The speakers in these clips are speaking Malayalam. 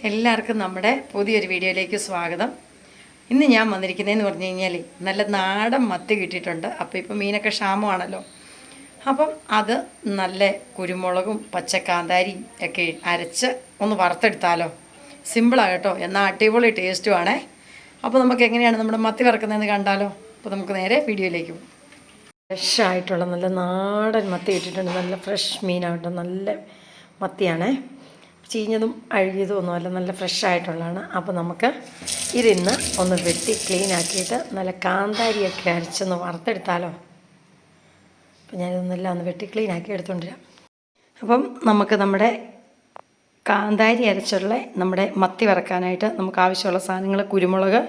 എല്ലാവർക്കും നമ്മുടെ പുതിയൊരു വീഡിയോയിലേക്ക് സ്വാഗതം. ഇന്ന് ഞാൻ വന്നിരിക്കുന്നതെന്ന് പറഞ്ഞു കഴിഞ്ഞാൽ നല്ല നാടൻ മത്തി കിട്ടിയിട്ടുണ്ട്. അപ്പോൾ ഇപ്പോൾ മീനൊക്കെ ക്ഷാമമാണല്ലോ. അപ്പം അത് നല്ല കുരുമുളകും പച്ചക്കാന്താരിയും ഒക്കെ അരച്ച് ഒന്ന് വറുത്തെടുത്താലോ. സിമ്പിളാണ് കേട്ടോ, എന്നാൽ അടിപൊളി ടേസ്റ്റുമാണേ. അപ്പോൾ നമുക്ക് എങ്ങനെയാണ് നമ്മുടെ മത്തി വറുക്കുന്നതെന്ന് കണ്ടാലോ. അപ്പോൾ നമുക്ക് നേരെ വീഡിയോയിലേക്ക് പോകും. ഫ്രഷായിട്ടുള്ള നല്ല നാടൻ മത്തി കിട്ടിയിട്ടുണ്ട്. നല്ല ഫ്രഷ് മീനാകട്ടോ, നല്ല മത്തിയാണേ. ചീഞ്ഞതും അഴുകിയതും ഒന്നുമല്ല, നല്ല ഫ്രഷായിട്ടുള്ളതാണ്. അപ്പോൾ നമുക്ക് ഇതിന്ന് ഒന്ന് വെട്ടി ക്ലീൻ ആക്കിയിട്ട് നല്ല കാന്താരിയൊക്കെ അരച്ചൊന്ന് വറുത്തെടുത്താലോ. അപ്പോൾ ഞാനിതൊന്നെല്ലാം ഒന്ന് വെട്ടി ക്ലീൻ ആക്കി എടുത്തുകൊണ്ടിരാം. അപ്പം നമുക്ക് നമ്മുടെ കാന്താരി അരച്ചുള്ള നമ്മുടെ മത്തി വറക്കാനായിട്ട് നമുക്ക് ആവശ്യമുള്ള സാധനങ്ങൾ: കുരുമുളക്,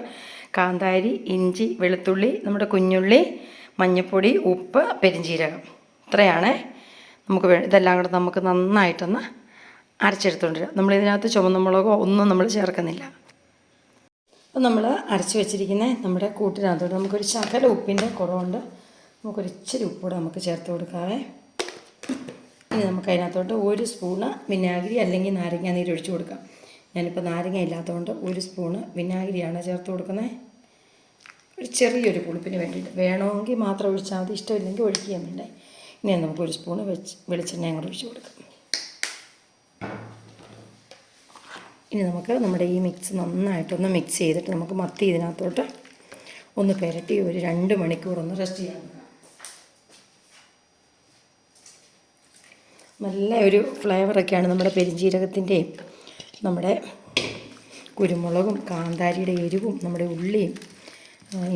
കാന്താരി, ഇഞ്ചി, വെളുത്തുള്ളി, നമ്മുടെ കുഞ്ഞുള്ളി, മഞ്ഞൾപ്പൊടി, ഉപ്പ്, പെരിഞ്ചീരകം. ഇത്രയാണ് നമുക്ക് ഇതെല്ലാം കൂടെ നമുക്ക് നന്നായിട്ടൊന്ന് അരച്ചെടുത്തുകൊണ്ടിരിക്കുക. നമ്മളിതിനകത്ത് ചുവന്ന മുളകോ ഒന്നും നമ്മൾ ചേർക്കുന്നില്ല. അപ്പോൾ നമ്മൾ അരച്ച് വെച്ചിരിക്കുന്ന നമ്മുടെ കൂട്ടിനകത്തോട്ട് നമുക്കൊരു ശകല ഉപ്പിൻ്റെ കുറവുണ്ട്. നമുക്കൊരു ഇച്ചിരി ഉപ്പൂടെ നമുക്ക് ചേർത്ത് കൊടുക്കാവേ. ഇനി നമുക്ക് അതിനകത്തോട്ട് 1 സ്പൂണ് വിനാഗിരി അല്ലെങ്കിൽ നാരങ്ങ നീര് ഒഴിച്ച് കൊടുക്കാം. ഞാനിപ്പോൾ നാരങ്ങ ഇല്ലാത്തതുകൊണ്ട് 1 സ്പൂണ് വിനാഗിരിയാണ് ചേർത്ത് കൊടുക്കുന്നത്. ഒരു ചെറിയൊരു പുളിപ്പിന് വേണ്ടിയിട്ട്. വേണമെങ്കിൽ മാത്രം ഒഴിച്ചാൽ മതി, ഇഷ്ടമില്ലെങ്കിൽ ഒഴിക്കുകയും വേണ്ടേ. ഇനി നമുക്ക് 1 സ്പൂണ് വെളിച്ചെണ്ണയും കൂടെ ഒഴിച്ച് കൊടുക്കാം. ഇനി നമുക്ക് നമ്മുടെ ഈ മിക്സ് നന്നായിട്ടൊന്ന് മിക്സ് ചെയ്തിട്ട് നമുക്ക് മത്തി ഇതിനകത്തോട്ട് ഒന്ന് പുരട്ടി ഒരു 2 മണിക്കൂർ ഒന്ന് റെസ്റ്റ് ചെയ്യാം. നല്ല ഒരു ഫ്ലേവറൊക്കെയാണ് നമ്മുടെ പെരിഞ്ജീരകത്തിൻ്റെയും നമ്മുടെ കുരുമുളകും കാന്താരിയുടെ എരിവും നമ്മുടെ ഉള്ളിയും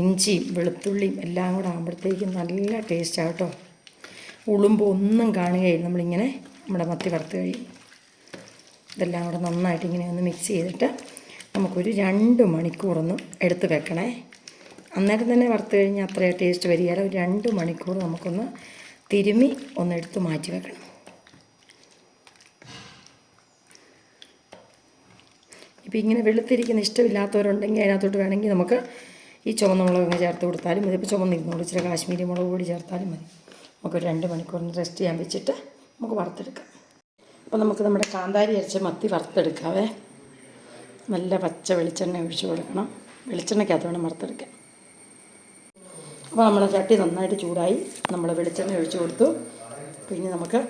ഇഞ്ചിയും വെളുത്തുള്ളിയും എല്ലാം കൂടെ ആകുമ്പോഴത്തേക്കും നല്ല ടേസ്റ്റാണ് കേട്ടോ. ഉളുമ്പ് ഒന്നും കാണുകയില്ല നമ്മളിങ്ങനെ നമ്മുടെ മത്തി വറുത്ത് കഴിയും. ഇതെല്ലാം കൂടെ നന്നായിട്ട് ഇങ്ങനെ ഒന്ന് മിക്സ് ചെയ്തിട്ട് നമുക്കൊരു 2 മണിക്കൂറൊന്ന് എടുത്ത് വെക്കണേ. അന്നേരം തന്നെ വറുത്ത് കഴിഞ്ഞാൽ അത്രയും ടേസ്റ്റ് വരികയില്ല. ഒരു 2 മണിക്കൂർ നമുക്കൊന്ന് തിരുമ്മി ഒന്ന് എടുത്ത് മാറ്റി വെക്കണം. ഇപ്പോൾ ഇങ്ങനെ വെളുത്തിരിക്കുന്ന ഇഷ്ടമില്ലാത്തവരുണ്ടെങ്കിൽ അതിനകത്തോട്ട് വേണമെങ്കിൽ നമുക്ക് ഈ ചുവന്ന മുളക് ചേർത്ത് കൊടുത്താലും മതി. ഇപ്പോൾ ചുവന്നിരുന്നോളൂ, ഇച്ചിരി കാശ്മീരി മുളക് പൊടി ചേർത്താലും മതി. നമുക്കൊരു 2 മണിക്കൂറിന് റെസ്റ്റ് ചെയ്യാൻ വെച്ചിട്ട് നമുക്ക് വറുത്തെടുക്കാം. അപ്പോൾ നമുക്ക് നമ്മുടെ കാന്താരി അരച്ച മത്തി വറുത്തെടുക്കാവേ. നല്ല പച്ച വെളിച്ചെണ്ണ ഒഴിച്ച് കൊടുക്കണം. വെളിച്ചെണ്ണയ്ക്കകത്ത് വേണം വറുത്തെടുക്കാൻ. അപ്പോൾ നമ്മുടെ ചട്ടി നന്നായിട്ട് ചൂടായി, നമ്മൾ വെളിച്ചെണ്ണ ഒഴിച്ച് കൊടുത്തു. പിന്നെ നമുക്ക്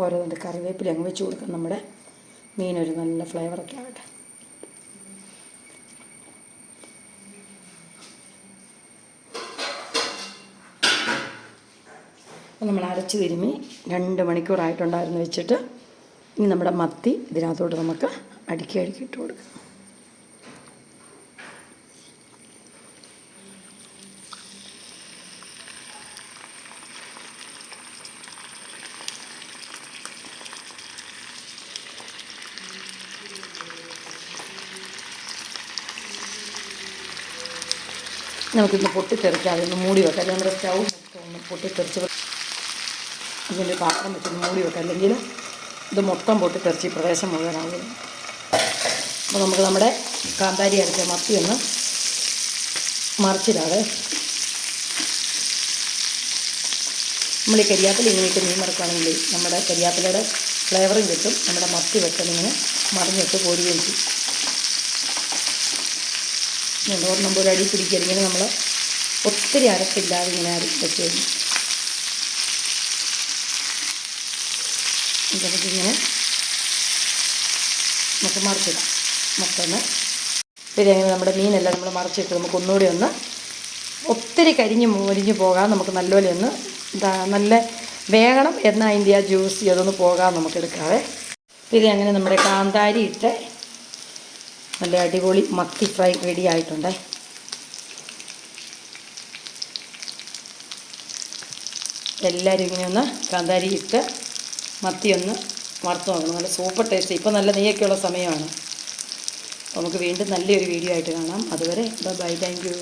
ഓരോന്നിൻ്റെ കറിവേപ്പില അങ്ങ് വെച്ച് കൊടുക്കാം. നമ്മുടെ മീനൊരു നല്ല ഫ്ലേവറൊക്കെ ആവട്ടെ. നമ്മൾ അരച്ച് തിരുമ്മി 2 മണിക്കൂറായിട്ടുണ്ടായിരുന്നു വെച്ചിട്ട് ഇനി നമ്മുടെ മത്തി ഇതിനകത്തോട്ട് നമുക്ക് അടുക്കി ഇട്ട് കൊടുക്കാം. നമുക്കിന്ന് പൊട്ടിത്തെറിക്കാതെ ഒന്ന് മൂടി വെക്കാം. നമ്മുടെ സ്റ്റൗ ഒന്ന് പൊട്ടിത്തെറിച്ച് ഇതിൻ്റെ പാത്രം വെച്ച് മൂടി വെക്കാം, അല്ലെങ്കിൽ ഇത് മൊത്തം പൊട്ടിത്തെറിച്ച് ഈ പ്രദേശം മുഴുവനാകും. അപ്പോൾ നമുക്ക് നമ്മുടെ കാന്താരി അരച്ച മത്തി ഒന്ന് മറിച്ചിടാതെ നമ്മൾ ഈ കരിയാപ്പില ഇങ്ങനെയിട്ട് മീൻ മറക്കുകയാണെങ്കിൽ നമ്മുടെ കരിയാപ്പിലയുടെ ഫ്ലേവറും കിട്ടും. നമ്മുടെ മത്തി വെക്കലിങ്ങനെ മറിഞ്ഞിട്ട് പോരുകയും ചെയ്യും. ഒരെണ്ണം പോലെ അടി പിടിക്കുക. ഇങ്ങനെ നമ്മൾ ഒത്തിരി അരപ്പില്ലാതെ ഇങ്ങനെ വെച്ച് കഴിഞ്ഞു ഇങ്ങനെ നമുക്ക് മറിച്ചിടാം. മൊത്തം പിന്നെ നമ്മുടെ മീനെല്ലാം നമ്മൾ മറിച്ചിട്ട് നമുക്ക് ഒന്നുകൂടി ഒന്ന് ഒത്തിരി മുരിഞ്ഞ് പോകാൻ നമുക്ക് നല്ലപോലെ ഒന്ന് നല്ല വേകണം. എന്നാൽ അതിൻ്റെ ആ ജ്യൂസ് അതൊന്ന് പോകാൻ നമുക്ക് എടുക്കാവേ. പിന്നെ അങ്ങനെ നമ്മുടെ കാന്താരി ഇട്ട് നല്ല അടിപൊളി മത്തി ഫ്രൈ റെഡി ആയിട്ടുണ്ടേ. എല്ലാവരും ഇങ്ങനെ ഒന്ന് കാന്താരി ഇട്ട് മത്തി ഒന്ന് വറുത്ത് നോക്കണം. നല്ല സൂപ്പർ ടേസ്റ്റ്. ഇപ്പോൾ നല്ല നെയ്യൊക്കെയുള്ള സമയമാണ്. നമുക്ക് വീണ്ടും നല്ലൊരു വീഡിയോ ആയിട്ട് കാണാം. അതുവരെ ബൈ, താങ്ക് യു.